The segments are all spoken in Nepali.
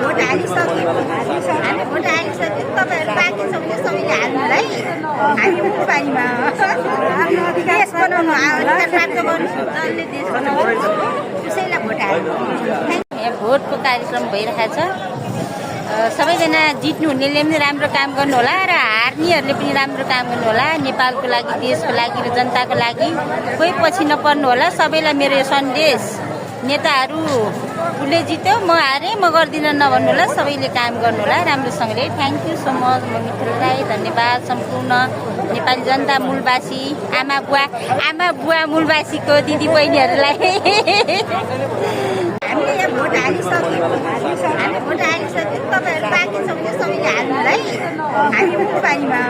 भोट हालिसक्यो हामी भोट हालिसक्यो तपाईँहरू बाँकी छ भने सबैले हाल्नु है हामी उपायमा देश बनाउनु अधिकार प्राप्त गर्नु जसले देश बनाउनु त्यसैलाई भोट हाल्नु भोटको कार्यक्रम भइरहेको छ सबैजना जित्नु हुनेले पनि राम्रो काम गर्नु होला र हार्नेहरूले पनि राम्रो काम गर्नु होला नेपालको लागि देशको लागि र जनताको लागि कोही पछि नपर्नु होला सबैलाई मेरो यो सन्देश नेताहरू उसले जित्यो म हारेँ म गर्दिनँ नभन्नु होला सबैले काम गर्नु होला राम्रोसँगले थ्याङ्क यू सो मच म मित्रलाई धन्यवाद सम्पूर्ण नेपाली जनता मूलवासी आमा बुवा मूलवासीको दिदी बहिनीहरूलाई हामीले यहाँ भोट हालिसक्यो हामी भोट हालिसक्यो तपाईँहरू बाँकी छ भने सबैले हाल्नु है हामी उपायमा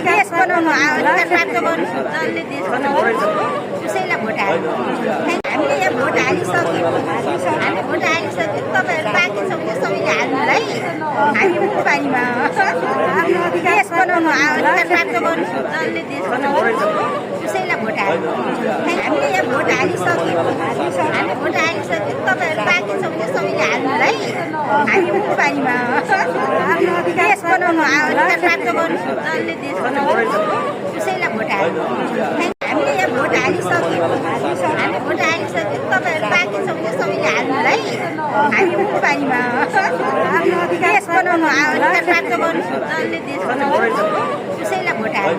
देश बनाउनु अधिकार प्राप्त गर्नु जसले देश बनाउनु त्यसैलाई भोट हाल्नु हामीले यहाँ भोट हालिसक्यो हामी भोट हालिसक्यो तपाईँहरू बाँकी छ भने सबैले हाल्नु है हामी उपायमा देश बनाउनु अधिकार प्राप्त गर्नु जसले देश बनाउनु त्यसैलाई भोट हाल्नु हामीले यहाँ भोट हालिसक्यो हामी भोट हालिसक्यो तपाईँहरू बाँकी छ भने सबैले हाल्नु है हामी उपायमा देश बनाउनु अधिकार प्राप्त गर्नु जसले देश बनाउनु त्यसैलाई भोट हाल्नु हामीले यहाँ भोट हालिसक्यो हामी भोट हालिसक्यो तपाईँहरू बाँकी छ भने सबैले हाल्नु है हामी उपायमा देश बनाउनु अधिकार प्राप्त गर्नु जसले देश बनाउनु त्यसैलाई भोट हाल्नु